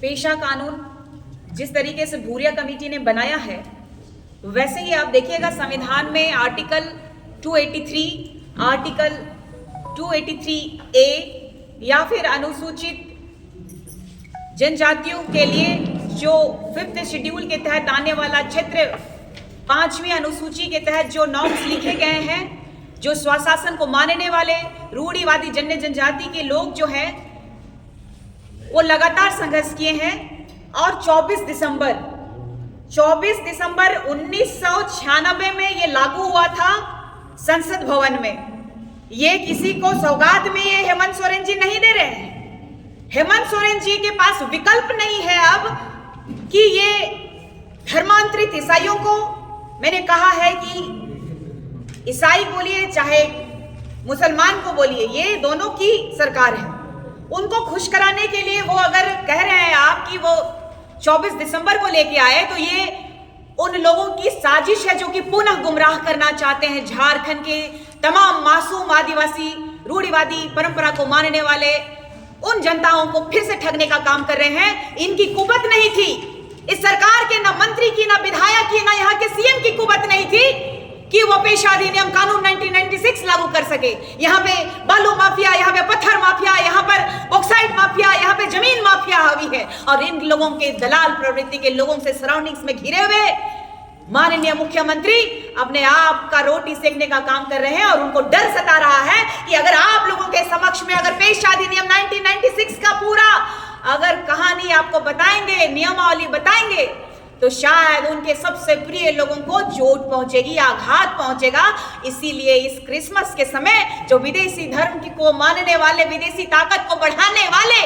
पेशा कानून जिस तरीके से भूरिया कमेटी ने बनाया है, वैसे ही आप देखिएगा संविधान में आर्टिकल 283, आर्टिकल 283A या फिर अनुसूचित जनजातियों के लिए जो 5th शेड्यूल के तहत आने वाला क्षेत्र 5वीं अनुसूची के तहत जो नॉर्म्स लिखे गए हैं, जो स्वशासन को मानने वाले रूढ़िवादी जन्य जनजाति के लोग जो हैं वो लगातार संघर्ष किए हैं। और 24 दिसंबर 1996 में ये लागू हुआ था संसद भवन में। ये किसी को सौगात में ये हेमंत सोरेन जी नहीं दे रहे हैं। हेमंत सोरेन जी के पास विकल्प नहीं है अब कि ये धर्मांतरित ईसाइयों को, मैंने कहा है कि ईसाई बोलिए चाहे मुसलमान को बोलिए, ये दोनों की सरकार है, उनको खुश कराने के लिए वो अगर कह रहे हैं आप कि वो 24 दिसंबर को लेके आए, तो ये उन लोगों की साजिश है जो कि पुनः गुमराह करना चाहते हैं झारखंड के तमाम मासूम आदिवासी रूढ़िवादी परंपरा को मानने वाले उन जनताओं को फिर से ठगने का काम कर रहे हैं। इनकी कुवत नहीं थी इस सरकार के, ना मंत्री की, ना विधायक की, ना यहाँ के सीएम की कुवत नहीं थी कि वो पेशा अधिनियम कानून 1996 लागू कर सके। यहाँ पे बालू माफिया, यहाँ पे पत्थर माफिया, यहाँ पर बॉक्साइट माफिया, यहाँ पे जमीन माफिया हावी है और इन लोगों के दलाल प्रवृत्ति के लोगों से सराउंडिंग्स में घिरे हुए माननीय मुख्यमंत्री अपने आप का रोटी सेकने का काम कर रहे हैं। और उनको डर सता रहा है कि अगर आप लोगों के समक्ष में अगर पेशा अधिनियम 1996 का पूरा अगर कहानी आपको बताएंगे, नियमावली बताएंगे, तो शायद उनके सबसे प्रिय लोगों को चोट पहुंचेगी, आघात पहुंचेगा। इसीलिए इस क्रिसमस के समय जो विदेशी धर्म को मानने वाले, विदेशी ताकत को बढ़ाने वाले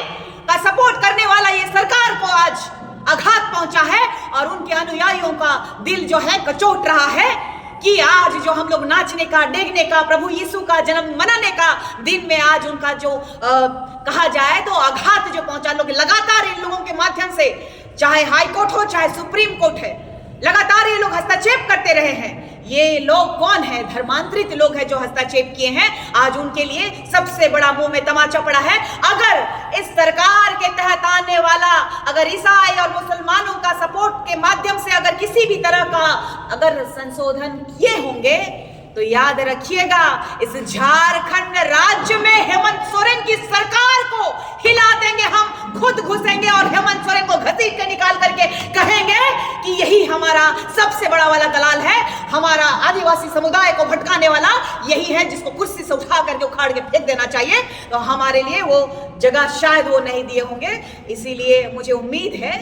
का सपोर्ट करने वाला ये सरकार को आज आघात पहुंचा है और उनके अनुयायियों का दिल जो है कचोट रहा है कि आज जो हम लोग नाचने का, डेगने का, प्रभु यीशु का जन्म मनाने का दिन में आज उनका जो कहा जाए तो आघात जो पहुंचा, लोग लगातार इन लोगों के माध्यम से, चाहे हाई कोर्ट हो चाहे सुप्रीम कोर्ट है, लगातार ये लोग हस्तक्षेप करते रहे हैं। ये लोग कौन है? धर्मांतरित लोग हैं जो हस्तक्षेप किए हैं। आज उनके लिए सबसे बड़ा मुंह में तमाचा पड़ा है। अगर इस सरकार के तहत आने वाला अगर ईसाई और मुसलमानों का सपोर्ट के माध्यम से अगर किसी भी तरह का अगर संशोधन किए होंगे तो याद रखिएगा, इस झारखंड राज्य में हेमंत सोरेन की सरकार को हिला देंगे हम, खुद घुसेंगे और हेमंत सोरेन को घसीट के निकाल करके कहेंगे कि यही हमारा सबसे बड़ा वाला दलाल है, हमारा आदिवासी समुदाय को भटकाने वाला यही है, जिसको कुर्सी से उठा करके उखाड़ के फेंक देना चाहिए। तो हमारे लिए वो जगह शायद वो नहीं दिए होंगे। इसीलिए मुझे उम्मीद है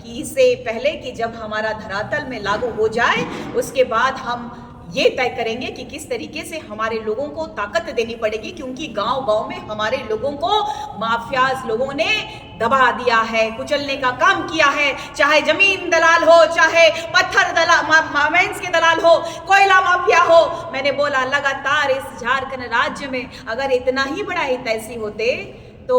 कि इससे पहले कि जब हमारा धरातल में लागू हो जाए, उसके बाद हम ये तय करेंगे कि किस तरीके से हमारे लोगों को ताकत देनी पड़ेगी, क्योंकि गांव-गांव में हमारे लोगों को माफियाज लोगों ने दबा दिया है, कुचलने का काम किया है। चाहे जमीन दलाल हो, चाहे पत्थर दलाल, माइंस के दलाल हो, कोयला माफिया हो। मैंने बोला लगातार इस झारखंड राज्य में अगर इतना ही बड़ा हितैषी होते तो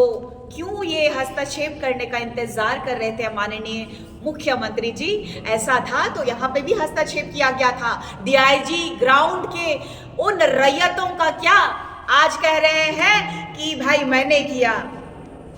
क्यों ये हस्तक्षेप करने का इंतजार कर रहे थे माननीय मुख्यमंत्री जी? ऐसा था तो यहाँ पे भी हस्तक्षेप किया गया था। डीआईजी ग्राउंड के उन रैयतों का क्या आज कह रहे हैं कि भाई मैंने किया।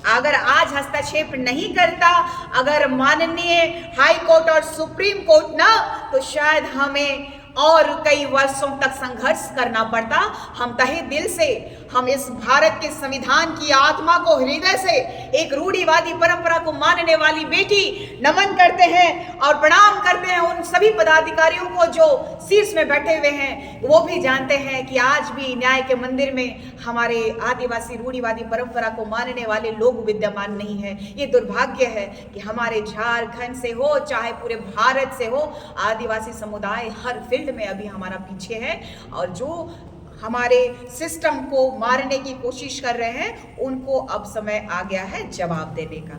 अगर आज हस्तक्षेप नहीं करता, अगर माननीय हाई कोर्ट और सुप्रीम कोर्ट ना, तो शायद हमें और कई वर्षों तक संघर्ष करना पड़ता। हम तहे दिल से, हम इस भारत के संविधान की आत्मा को हृदय से, एक रूढ़िवादी परंपरा को मानने वाली बेटी नमन करते हैं और प्रणाम करते हैं उन सभी पदाधिकारियों को जो शीर्ष में बैठे हुए हैं। वो भी जानते हैं कि आज भी न्याय के मंदिर में हमारे आदिवासी रूढ़िवादी परंपरा को मानने वाले लोग विद्यमान नहीं है। ये दुर्भाग्य है कि हमारे झारखंड से हो चाहे पूरे भारत से हो, आदिवासी समुदाय हर फील्ड में अभी हमारा पीछे है और जो हमारे सिस्टम को मारने की कोशिश कर रहे हैं उनको अब समय आ गया है जवाब देने का।